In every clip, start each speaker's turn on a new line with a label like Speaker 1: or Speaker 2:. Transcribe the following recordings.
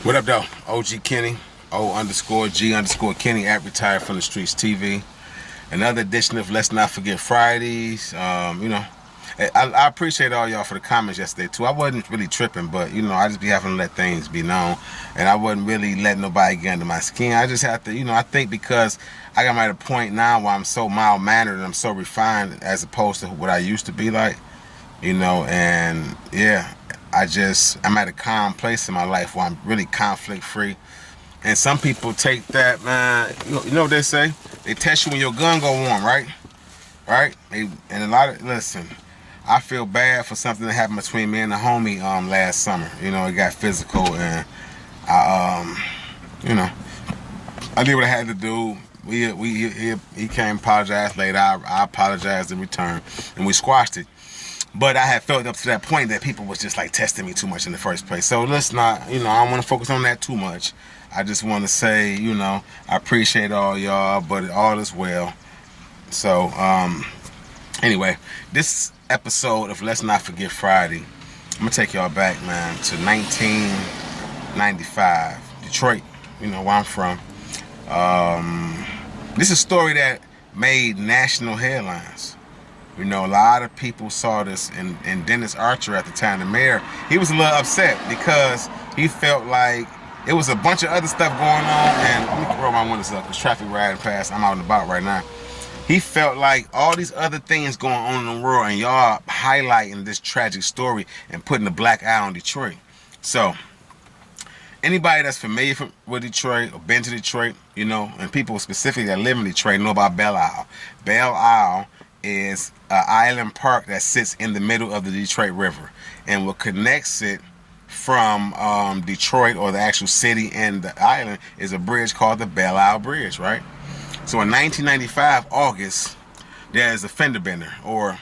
Speaker 1: What up, though? OG Kenny, O_G_Kenny at Retired from the Streets TV. Another edition of Let's Not Forget Fridays. I appreciate all y'all for the comments yesterday too. I wasn't really tripping, but I just be having to let things be known, and I wasn't really letting nobody get under my skin. I just have to, I think because I got at a point now where I'm so mild mannered and I'm so refined as opposed to what I used to be like, and yeah. I'm at a calm place in my life where I'm really conflict free. And some people take that, man, you know what they say? They test you when your gun go warm, right? Right? Listen, I feel bad for something that happened between me and the homie last summer. It got physical, and I did what I had to do. He came, apologized later. I apologized in return, and we squashed it. But I had felt up to that point that people was just like testing me too much in the first place. So let's not, I don't want to focus on that too much. I just want to say, I appreciate all y'all, but all is well. So, anyway, this episode of Let's Not Forget Friday, I'm going to take y'all back, man, to 1995, Detroit, where I'm from. This is a story that made national headlines. A lot of people saw this, and Dennis Archer at the time, the mayor, he was a little upset because he felt like it was a bunch of other stuff going on. And let me roll my windows up because traffic riding past. I'm out and about right now. He felt like all these other things going on in the world, and y'all highlighting this tragic story and putting the black eye on Detroit. So anybody that's familiar with Detroit or been to Detroit, and people specifically that live in Detroit know about Belle Isle. Belle Isle is an island park that sits in the middle of the Detroit River, and what connects it from Detroit, or the actual city, and the island is a bridge called the Belle Isle Bridge, right? So in 1995 August, there's a fender bender, or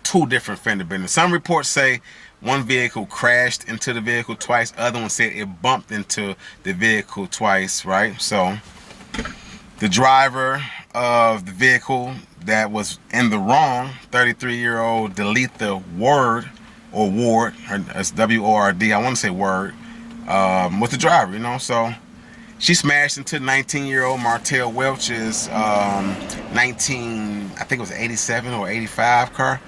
Speaker 1: two different fender benders. Some reports say one vehicle crashed into the vehicle twice. Other one said it bumped into the vehicle twice, right? So the driver of the vehicle that was in the wrong, 33-year-old Deletha Ward, it's W-O-R-D, I want to say Word, was the driver, So she smashed into 19-year-old Martell Welch's 19, I think it was 87 or 85 car.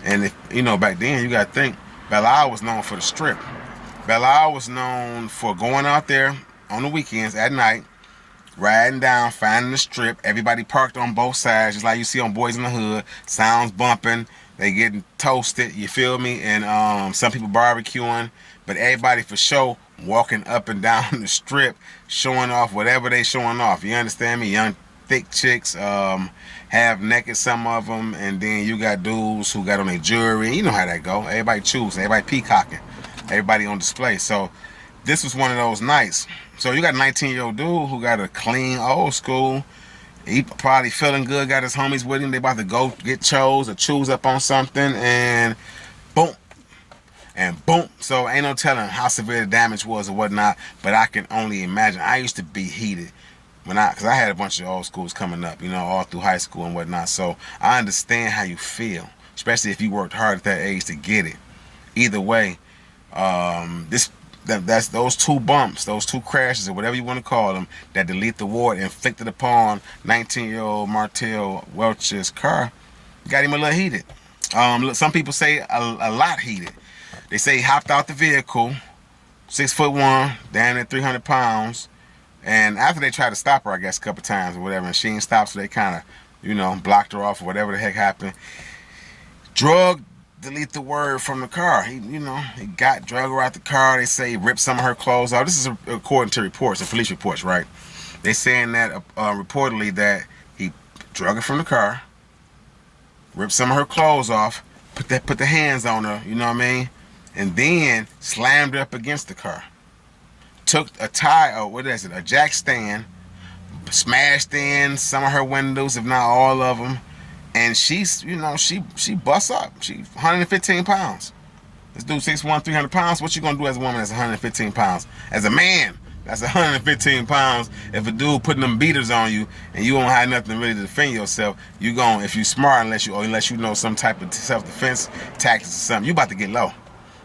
Speaker 1: And back then, you got to think, Belle Isle was known for the strip. Belle Isle was known for going out there on the weekends at night, riding down, finding the strip. Everybody parked on both sides, just like you see on Boys in the Hood. Sounds bumping. They getting toasted, you feel me? And some people barbecuing. But everybody for sure walking up and down the strip, showing off whatever they showing off. You understand me? Young, thick chicks, half naked, some of them. And then you got dudes who got on their jewelry. You know how that go. Everybody choosing. Everybody peacocking. Everybody on display. So this was one of those nights. So you got a 19-year-old dude who got a clean, old school. He probably feeling good, got his homies with him. They about to go get choose up on something, and boom. And boom. So ain't no telling how severe the damage was or whatnot, but I can only imagine. I used to be heated because I had a bunch of old schools coming up, all through high school and whatnot. So I understand how you feel, especially if you worked hard at that age to get it. Either way, that's those two bumps, those two crashes, or whatever you want to call them, that Deletha Ward inflicted upon 19-year-old Martell Welch's car, got him a little heated. Some people say a lot heated. They say he hopped out the vehicle, 6'1", down at 300 pounds, and after they tried to stop her, I guess, a couple times or whatever, and she didn't stop, so they kind of, blocked her off or whatever the heck happened. Delete the word from the car. He drug her out the car. They say he ripped some of her clothes off. This is according to reports, the police reports, right? They saying that reportedly that he drug her from the car, ripped some of her clothes off, put the hands on her, you know what I mean? And then slammed her up against the car. Took a a jack stand, smashed in some of her windows, if not all of them. And she's, she busts up. She's 115 pounds. This dude 6'1", 300 pounds. What you gonna do as a woman that's 115 pounds? As a man, that's 115 pounds. If a dude putting them beaters on you and you don't have nothing really to defend yourself, you gon', if you smart, unless you know some type of self-defense tactics or something, you about to get low.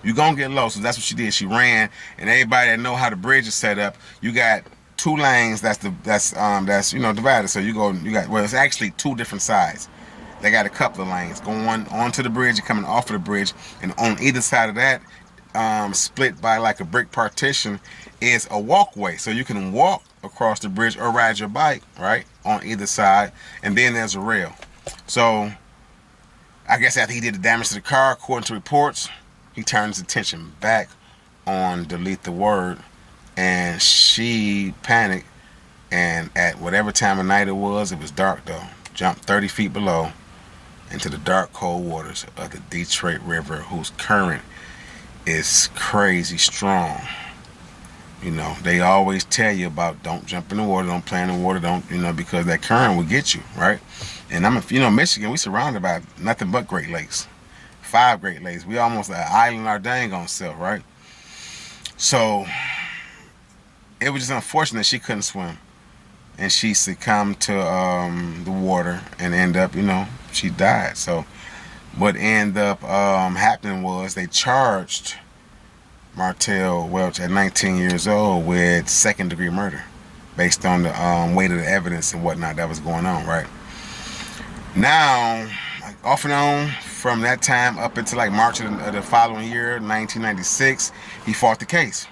Speaker 1: You're gonna get low. So that's what she did. She ran, and everybody that know how the bridge is set up, you got two lanes that's divided. So you got well, it's actually two different sides. They got a couple of lanes going onto the bridge and coming off of the bridge, and on either side of that, split by like a brick partition, is a walkway. So you can walk across the bridge or ride your bike, right, on either side, and then there's a rail. So I guess after he did the damage to the car, according to reports, he turned his attention back on Deletha Word, and she panicked, and at whatever time of night it was dark though, jumped 30 feet below into the dark, cold waters of the Detroit River, whose current is crazy strong. You know, they always tell you about don't jump in the water, don't play in the water, don't, because that current will get you, right? And Michigan, we surrounded by nothing but Great Lakes. 5 Great Lakes. We almost an island our dang on self, right? So it was just unfortunate she couldn't swim, and she succumbed to the water and ended up, she died. So what ended up happening was they charged Martell Welch at 19 years old with second-degree murder based on the weight of the evidence and whatnot that was going on, right? Now, off and on from that time up until like March of the following year, 1996, he fought the case,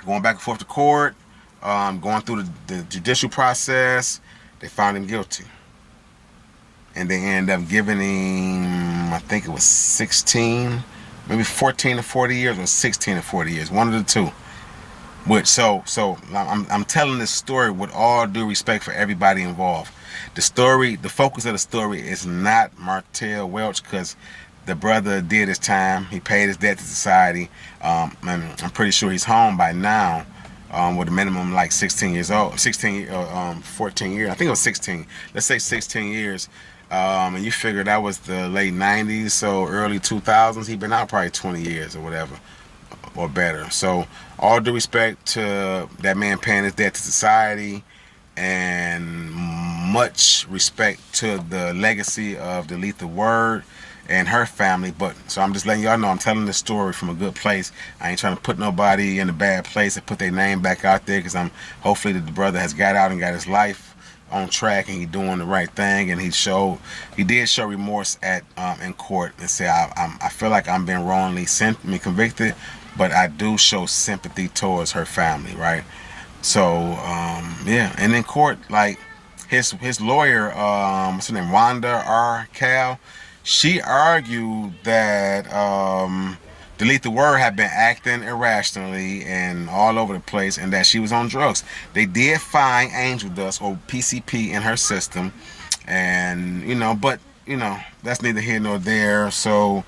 Speaker 1: going back and forth to court, going through the judicial process. They found him guilty, and they ended up giving him, I think it was 16, maybe 14 to 40 years, or 16 to 40 years, one of the two. Which so I'm telling this story with all due respect for everybody involved. The focus of the story is not Martell Welch, because the brother did his time. He paid his debt to society. And I'm pretty sure he's home by now, with a minimum like 16 years old, 14 years. I think it was 16. Let's say 16 years. And you figure that was the late 90s, so early 2000s. He'd been out probably 20 years or whatever, or better. So all due respect to that man paying his debt to society, and much respect to the legacy of Deletha Word and her family. But so I'm just letting y'all know I'm telling this story from a good place. I ain't trying to put nobody in a bad place and put their name back out there, because hopefully the brother has got out and got his life on track, and he doing the right thing, and he did show remorse in court, and say I feel like I'm being wrongly convicted, but I do show sympathy towards her family, right? So yeah, and in court, like his lawyer, what's her name, Wanda R. Cal, she argued that Deletha Word had been acting irrationally and all over the place, and that she was on drugs. They did find angel dust, or PCP, in her system, and but that's neither here nor there. So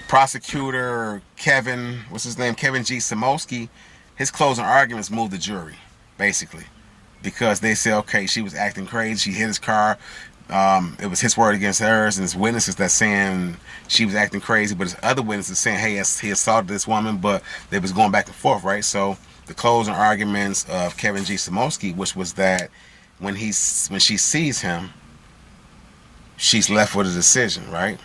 Speaker 1: prosecutor Kevin G. Samolsky, his closing arguments moved the jury, basically, because they said, okay, she was acting crazy, she hit his car. It was his word against hers, and his witnesses that saying she was acting crazy, but his other witnesses saying, hey, he assaulted this woman, but they was going back and forth, right? So the closing arguments of Kevin G. Samolsky, which was that when she sees him, she's left with a decision, right?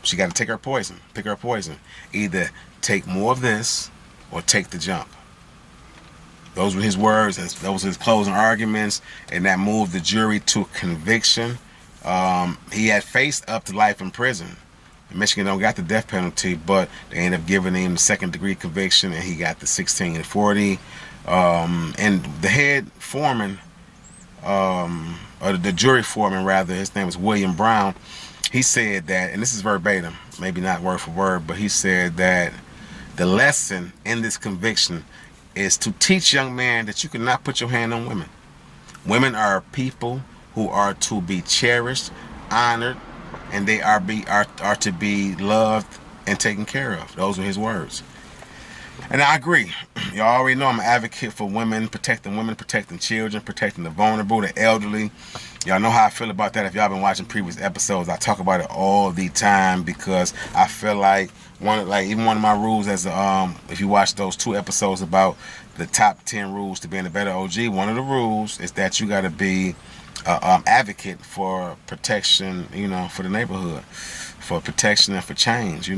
Speaker 1: She got to pick her poison. Either take more of this or take the jump. Those were his words. Those were his closing arguments, and that moved the jury to conviction. He had faced up to life in prison. Michigan don't got the death penalty, but they ended up giving him the second-degree conviction, and he got the 16 to 40. And the head foreman, or the jury foreman rather, his name was William Brown. He said that, and this is verbatim, maybe not word for word, but he said that the lesson in this conviction is to teach young men that you cannot put your hand on women. Women are people who are to be cherished, honored, and they are to be loved and taken care of. Those are his words. And I agree. Y'all already know I'm an advocate for women, protecting children, protecting the vulnerable, the elderly. Y'all know how I feel about that. If y'all been watching previous episodes, I talk about it all the time, because I feel like even one of my rules as if you watch those 2 episodes about the top 10 rules to being a better OG, one of the rules is that you got to be advocate for protection, for the neighborhood, for protection and for change,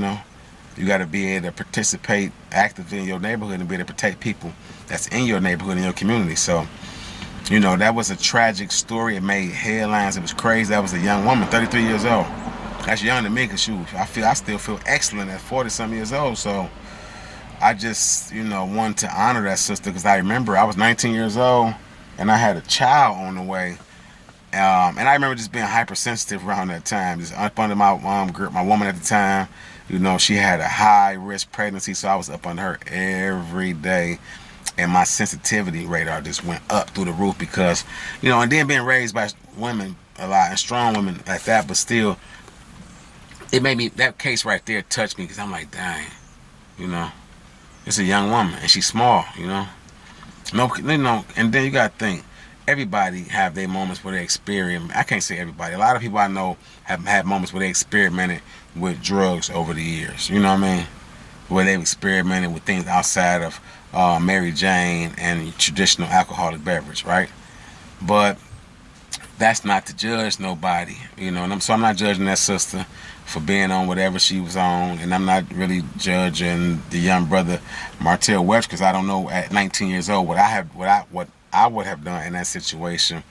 Speaker 1: You got to be able to participate actively in your neighborhood and be able to protect people that's in your neighborhood and your community. So, you know, that was a tragic story. It made headlines. It was crazy. That was a young woman, 33 years old. That's young to me, because shoot, I still feel excellent at 40-some years old. So I just, you know, wanted to honor that sister, because I remember I was 19 years old and I had a child on the way. And I remember just being hypersensitive around that time. Just up under my woman at the time. You know, she had a high risk pregnancy, so I was up on her every day. And my sensitivity radar just went up through the roof, because, you know, and then being raised by women a lot, and strong women at that, but still, it made me, that case right there touched me, because I'm like, dang, you know, it's a young woman and she's small, you know. No, you know, and then you got to think, everybody have their moments where they experiment. I can't say everybody. A lot of people I know have had moments where they experimented with drugs over the years. You know what I mean? Where they've experimented with things outside of Mary Jane and traditional alcoholic beverage, right? But that's not to judge nobody, you know. And so I'm not judging that sister for being on whatever she was on, and I'm not really judging the young brother Martell Webster, because I don't know at 19 years old what I would have done in that situation.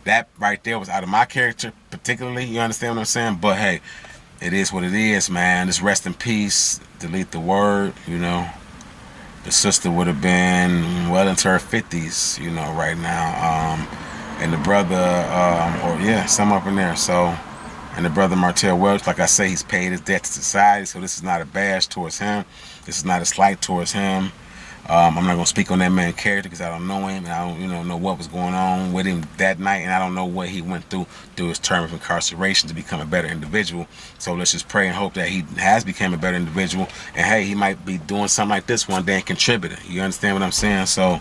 Speaker 1: That right there was out of my character, particularly. You understand what I'm saying? But hey, it is what it is, man. Just rest in peace. Delete the word, you know. The sister would have been well into her 50s, you know, right now. And the brother, or yeah, some up in there. So, and the brother Martell Welch, like I say, he's paid his debt to society. So this is not a bash towards him. This is not a slight towards him. I'm not gonna speak on that man's character, because I don't know him, and I don't, you know what was going on with him that night, and I don't know what he went through his term of incarceration to become a better individual. So let's just pray and hope that he has become a better individual, and hey, he might be doing something like this one day and contributing. You understand what I'm saying? So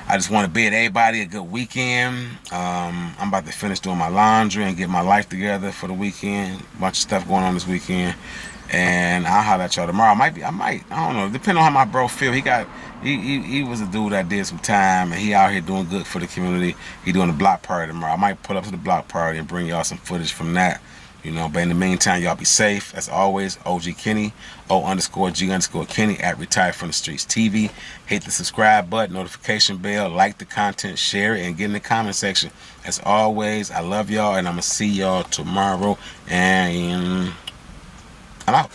Speaker 1: I just want to bid everybody a good weekend. I'm about to finish doing my laundry and get my life together for the weekend. A bunch of stuff going on this weekend. And I'll holler at y'all tomorrow. I don't know. Depending on how my bro feel. He was a dude that did some time, and he out here doing good for the community. He doing a block party tomorrow. I might pull up to the block party and bring y'all some footage from that. You know, but in the meantime, y'all be safe. As always, OG Kenny, O_G_Kenny at Retired From The Streets TV. Hit the subscribe button, notification bell, like the content, share it, and get in the comment section. As always, I love y'all, and I'm going to see y'all tomorrow. And I'm out.